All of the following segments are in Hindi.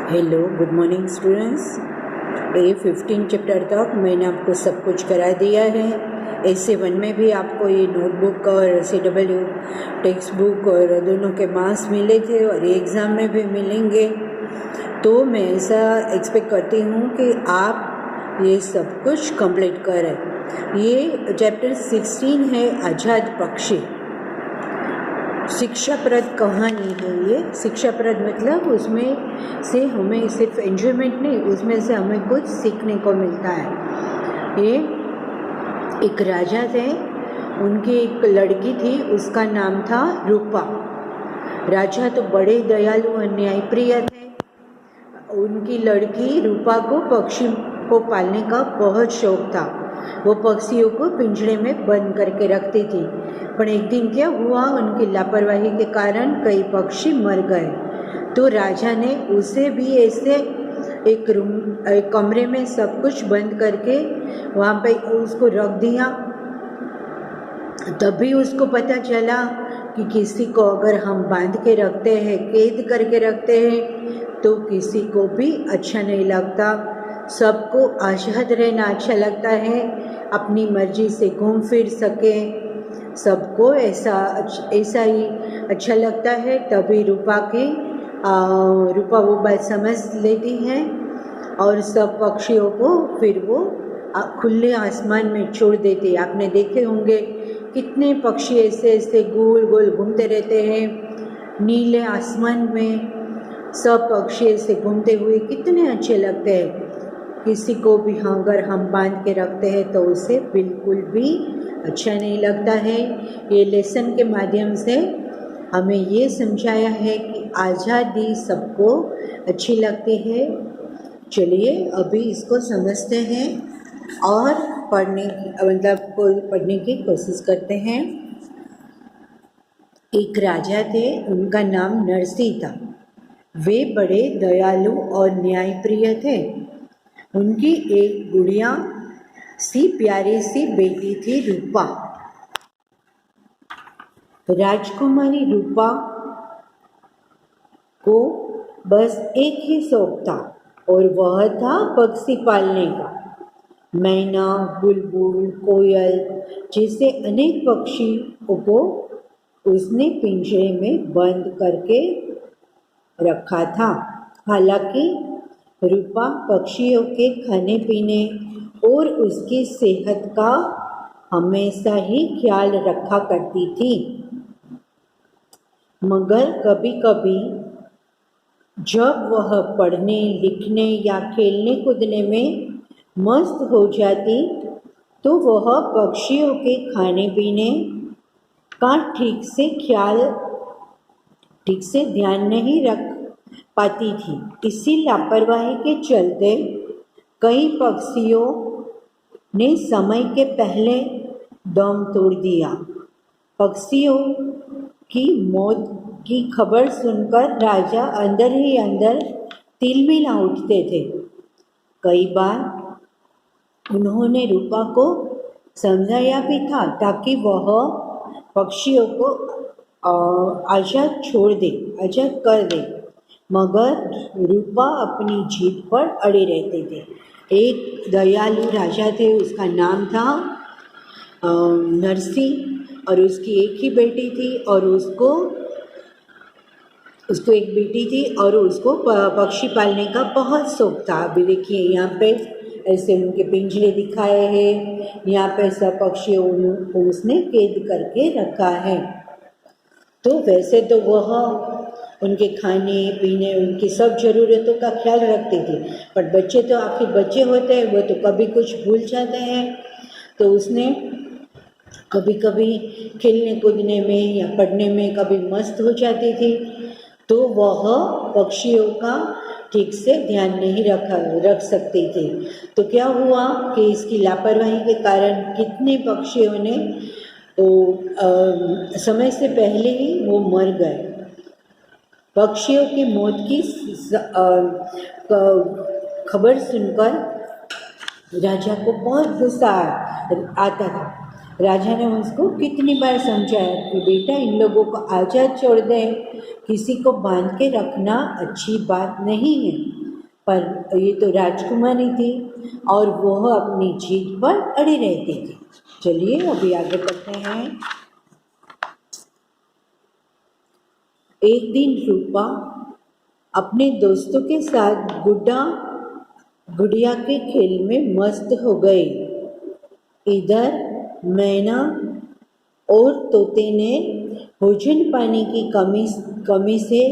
Hello, good morning students. ये 15 चैप्टर तक मैंने आपको सब कुछ करा दिया है। A7 में भी आपको ये नोटबुक और CW टेक्स्ट बुक और दोनों के मार्क्स मिले थे और ये एग्ज़ाम में भी मिलेंगे। तो मैं ऐसा एक्सपेक्ट करती हूँ कि आप ये सब कुछ कंप्लीट करें। ये चैप्टर 16 है आज़ाद पक्षी। शिक्षाप्रद कहानी है ये। शिक्षाप्रद मतलब उसमें से हमें सिर्फ एंजॉयमेंट नहीं, उसमें से हमें कुछ सीखने को मिलता है। ये एक राजा थे, उनकी एक लड़की थी, उसका नाम था रूपा। राजा तो बड़े दयालु और न्यायप्रिय थे। उनकी लड़की रूपा को पक्षी को पालने का बहुत शौक था। वो पक्षियों को पिंजरे में बंद करके रखती थी, पर एक दिन क्या हुआ, उनकी लापरवाही के कारण कई पक्षी मर गए। तो राजा ने उसे भी ऐसे एक कमरे में सब कुछ बंद करके वहाँ पे उसको रख दिया। तभी उसको पता चला कि किसी को अगर हम बांध के रखते हैं, कैद करके रखते हैं, तो किसी को भी अच्छा नहीं लगता। सबको आज़ाद रहना अच्छा लगता है, अपनी मर्जी से घूम फिर सके, सबको ऐसा ही अच्छा लगता है। तभी रूपा वो बात समझ लेती है और सब पक्षियों को फिर वो खुले आसमान में छोड़ देती है। आपने देखे होंगे कितने पक्षी ऐसे ऐसे गोल गोल घूमते रहते हैं नीले आसमान में। सब पक्षी ऐसे घूमते हुए कितने अच्छे लगते हैं। किसी को भी अगर हम बांध के रखते हैं तो उसे बिल्कुल भी अच्छा नहीं लगता है। ये लेसन के माध्यम से हमें ये समझाया है कि आज़ादी सबको अच्छी लगती है। चलिए अभी इसको समझते हैं और पढ़ने की कोशिश करते हैं। एक राजा थे, उनका नाम नरसिंह था। वे बड़े दयालु और न्यायप्रिय थे। उनकी एक गुड़िया सी प्यारी सी बेटी थी, रूपा। राजकुमारी रूपा को बस एक ही शौक था और वह था पक्षी पालने का। मैना, बुलबुल, कोयल जैसे अनेक पक्षियों को उसने पिंजरे में बंद करके रखा था। हालांकि रूपा पक्षियों के खाने पीने और उसकी सेहत का हमेशा ही ख्याल रखा करती थी, मगर कभी कभी जब वह पढ़ने, लिखने या खेलने कूदने में मस्त हो जाती तो वह पक्षियों के खाने पीने का ठीक से ध्यान नहीं रख पाती थी। इसी लापरवाही के चलते कई पक्षियों ने समय के पहले दम तोड़ दिया। पक्षियों की मौत की खबर सुनकर राजा अंदर ही अंदर तिलमिला उठते थे। कई बार उन्होंने रूपा को समझाया भी था ताकि वह पक्षियों को आज़ाद कर दे, मगर रूपा अपनी जीत पर अड़े रहते थे। एक दयालु राजा थे, उसका नाम था नरसिंह, और उसकी एक ही बेटी थी और उसको एक बेटी थी और उसको पक्षी पालने का बहुत शौक था। अभी देखिए यहाँ पे ऐसे उनके पिंजरे दिखाए हैं, यहाँ पे सब पक्षियों को उसने कैद करके रखा है। तो वैसे तो वह उनके खाने पीने, उनकी सब ज़रूरतों का ख्याल रखती थी, पर बच्चे तो आखिर बच्चे होते हैं, वो तो कभी कुछ भूल जाते हैं। तो उसने कभी कभी खेलने कूदने में या पढ़ने में कभी मस्त हो जाती थी, तो वह पक्षियों का ठीक से ध्यान नहीं रख सकती थी। तो क्या हुआ कि इसकी लापरवाही के कारण कितने पक्षियों ने समय से पहले ही वो मर गए। पक्षियों की मौत की खबर सुनकर राजा को बहुत गुस्सा आता था। राजा ने उसको कितनी बार समझाया कि बेटा इन लोगों को आज़ाद छोड़ दें, किसी को बांध के रखना अच्छी बात नहीं है। पर ये तो राजकुमारी थी और वह अपनी जीत पर अड़ी रहती थी। चलिए अभी आगे बढ़ते हैं। एक दिन रूपा अपने दोस्तों के साथ गुड़िया के खेल में मस्त हो गई। इधर मैना और तोते ने भोजन पानी की कमी से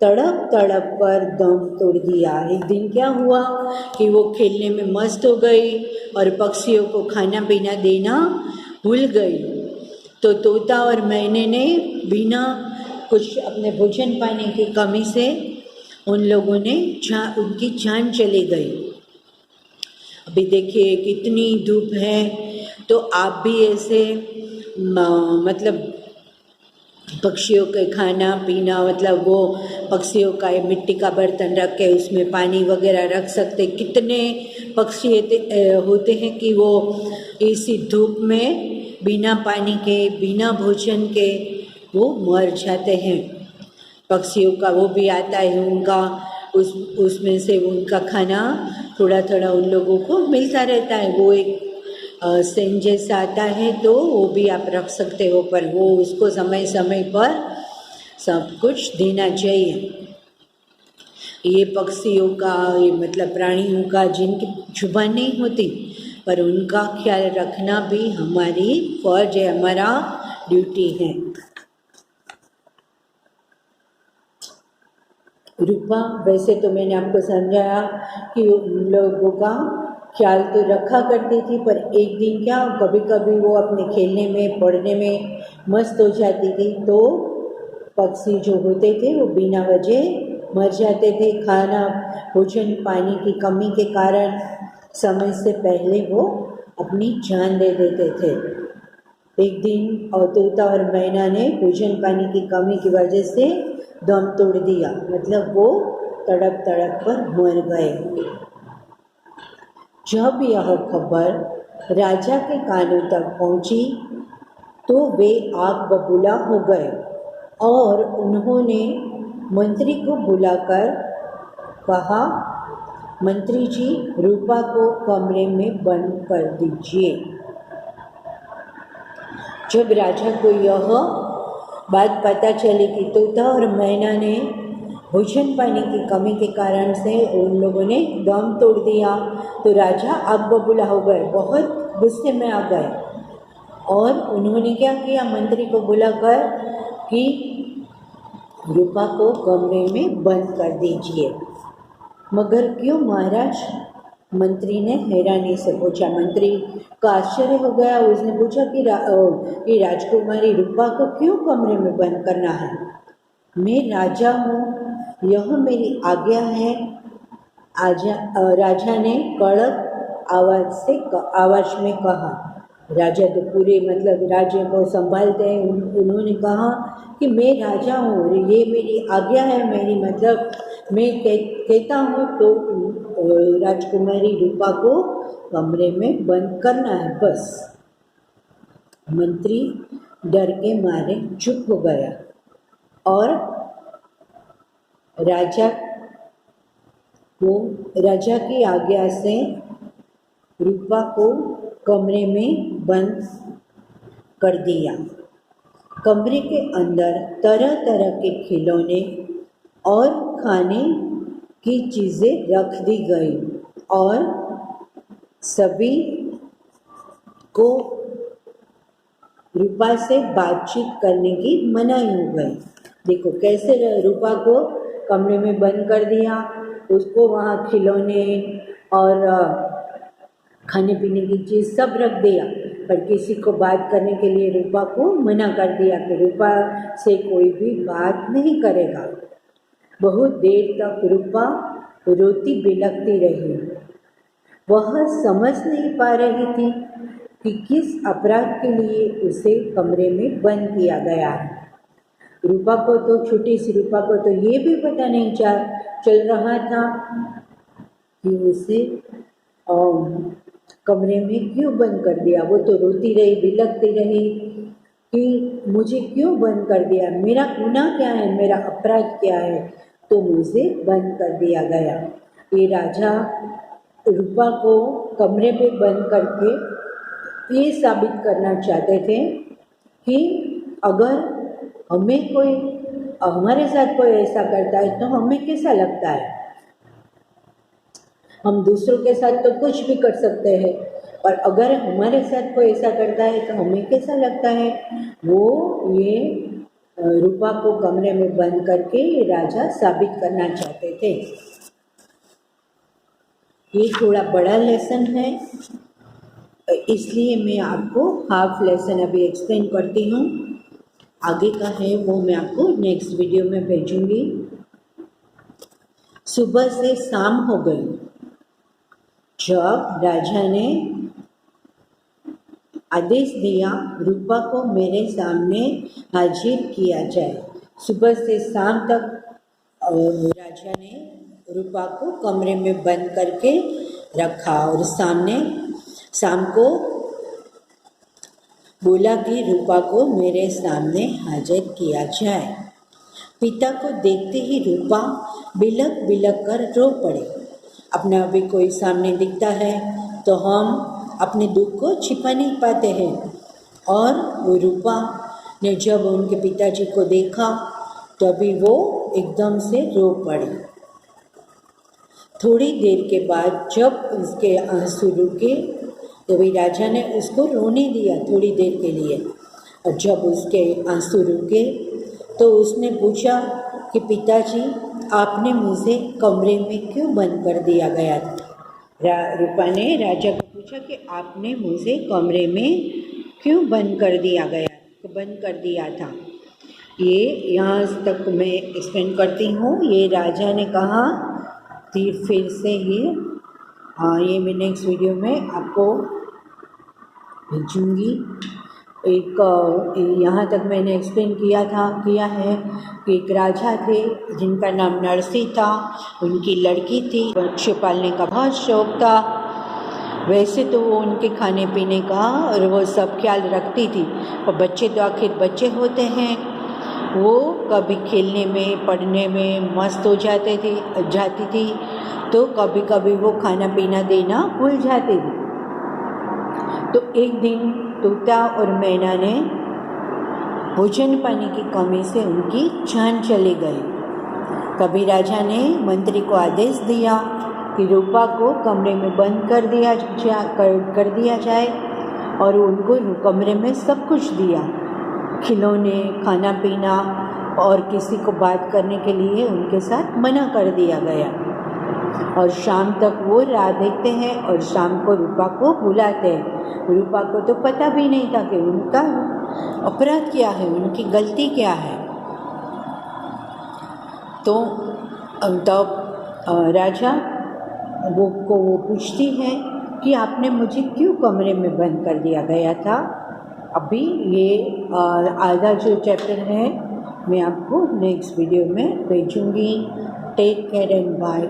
तड़प तड़प कर दम तोड़ दिया। एक दिन क्या हुआ कि वो खेलने में मस्त हो गई और पक्षियों को खाना पीना देना भूल गई। तो तोता और मैने ने बिना कुछ अपने भोजन पानी की कमी से उन लोगों ने उनकी जान चली गई। अभी देखिए कितनी धूप है, तो आप भी ऐसे मतलब पक्षियों के खाना पीना, मतलब वो पक्षियों का मिट्टी का बर्तन रख के उसमें पानी वगैरह रख सकते। कितने पक्षी होते हैं कि वो इसी धूप में बिना पानी के बिना भोजन के वो मर जाते हैं। पक्षियों का वो भी आता है, उनका उसमें से उनका खाना थोड़ा थोड़ा उन लोगों को मिलता रहता है। वो एक सेंट जैसा आता है, तो वो भी आप रख सकते हो, पर वो उसको समय समय पर सब कुछ देना चाहिए। ये पक्षियों का, ये मतलब प्राणियों का जिनकी जुबान नहीं होती, पर उनका ख्याल रखना भी हमारी फर्ज है, हमारा ड्यूटी है। रूपा वैसे तो मैंने आपको समझाया कि उन लोगों का ख्याल तो रखा करती थी, पर एक दिन क्या, कभी कभी वो अपने खेलने में पढ़ने में मस्त हो जाती थी, तो पक्षी जो होते थे वो बिना वजह मर जाते थे। खाना भोजन पानी की कमी के कारण समय से पहले वो अपनी जान दे देते थे। एक दिन और तोता और मैना ने भोजन पानी की कमी की वजह से दम तोड़ दिया, मतलब वो तड़प तड़प कर मर गए। जब यह खबर राजा के कानों तक पहुंची तो वे आग बबूला हो गए और उन्होंने मंत्री को बुलाकर कहा, मंत्री जी, रूपा को कमरे में बंद कर दीजिए। जब राजा को यह बात पता चली कि तोता और मैना ने भोजन पानी की कमी के कारण से उन लोगों ने दम तोड़ दिया, तो राजा आग बबूला हो गए, बहुत गुस्से में आ गए और उन्होंने क्या किया, मंत्री को बुलाकर कि रूपा को कमरे में बंद कर दीजिए। मगर क्यों महाराज? मंत्री ने हैरानी से पूछा। मंत्री का आश्चर्य हो गया। उसने पूछा कि राजकुमारी रूपा को क्यों कमरे में बंद करना है? मैं राजा हूँ, यह मेरी आज्ञा है। राजा ने कड़क आवाज में कहा। राजा तो पूरे मतलब राज्य को संभालते हैं, उन्होंने कहा कि मैं राजा हूँ और ये मेरी आज्ञा है, मेरी मतलब मैं कहता हूँ तो राजकुमारी रूपा को कमरे में बंद करना है, बस। मंत्री डर के मारे चुप हो गया और राजा की आज्ञा से रूपा को कमरे में बंद कर दिया। कमरे के अंदर तरह तरह के खिलौने और खाने की चीज़ें रख दी गई और सभी को रूपा से बातचीत करने की मनाही हो गई। देखो कैसे रूपा को कमरे में बंद कर दिया, उसको वहाँ खिलौने और खाने पीने की चीज़ सब रख दिया, पर किसी को बात करने के लिए रूपा को मना कर दिया कि रूपा से कोई भी बात नहीं करेगा। बहुत देर तक रूपा रोती बिलखती रही। वह समझ नहीं पा रही थी कि किस अपराध के लिए उसे कमरे में बंद किया गया है। रूपा को तो, छोटी सी रूपा को तो ये भी पता नहीं चल रहा था कि उसे कमरे में क्यों बंद कर दिया। वो तो रोती रही, बिलखती रही कि मुझे क्यों बंद कर दिया, मेरा गुनाह क्या है, मेरा अपराध क्या है, तो मुझे बंद कर दिया गया। ये राजा रूपा को कमरे पे बंद करके ये साबित करना चाहते थे कि अगर हमारे साथ कोई ऐसा करता है तो हमें कैसा लगता है। हम दूसरों के साथ तो कुछ भी कर सकते हैं, और अगर हमारे साथ कोई ऐसा करता है तो हमें कैसा लगता है। वो ये रूपा को कमरे में बंद करके राजा साबित करना चाहते थे। ये थोड़ा बड़ा लेसन है, इसलिए मैं आपको हाफ लेसन अभी एक्सप्लेन करती हूँ। आगे का है वो मैं आपको नेक्स्ट वीडियो में भेजूंगी। सुबह से शाम हो गई जब राजा ने आदेश दिया रूपा को मेरे सामने हाजिर किया जाए। सुबह से शाम तक राजा ने रूपा को कमरे में बंद करके रखा और शाम को बोला कि रूपा को मेरे सामने हाजिर किया जाए। पिता को देखते ही रूपा बिलख बिलख कर रो पड़े। अपना अभी कोई सामने दिखता है तो हम अपने दुख को छिपा नहीं पाते हैं, और वो रूपा ने जब उनके पिताजी को देखा तभी वो एकदम से रो पड़ी। थोड़ी देर के बाद जब उसके आंसू रुके तभी राजा ने उसको रोने दिया थोड़ी देर के लिए, और जब उसके आंसू रुके तो उसने पूछा कि पिताजी आपने मुझे कमरे में क्यों बंद कर दिया गया था। रूपा ने राजा को पूछा कि आपने मुझे कमरे में क्यों बंद कर दिया था। ये यहाँ तक मैं एक्सप्लेन करती हूँ। ये राजा ने कहा फिर से ये मैं नेक्स्ट वीडियो में आपको भेजूँगी। यहाँ तक मैंने एक्सप्लेन किया है कि एक राजा थे जिनका नाम नरसिंह था। उनकी लड़की थी, बच्चे पालने का बहुत शौक़ था। वैसे तो वो उनके खाने पीने का और वो सब ख्याल रखती थी, और बच्चे तो आखिर बच्चे होते हैं, वो कभी खेलने में पढ़ने में मस्त हो जाती थी, तो कभी कभी वो खाना पीना देना भूल जाती थी। तो एक दिन तोता और मैना ने भोजन पानी की कमी से उनकी जान चली गई। कभी राजा ने मंत्री को आदेश दिया कि रूपा को कमरे में बंद कर दिया जाए, और उनको कमरे में सब कुछ दिया, खिलौने, खाना पीना, और किसी को बात करने के लिए उनके साथ मना कर दिया गया। और शाम तक वो राह देखते हैं और शाम को रूपा को बुलाते हैं। रूपा को तो पता भी नहीं था कि उनका अपराध क्या है, उनकी गलती क्या है। तो तब राजा वो पूछती है कि आपने मुझे क्यों कमरे में बंद कर दिया गया था। अभी ये आधा जो चैप्टर है मैं आपको नेक्स्ट वीडियो में भेजूँगी। Take care and bye.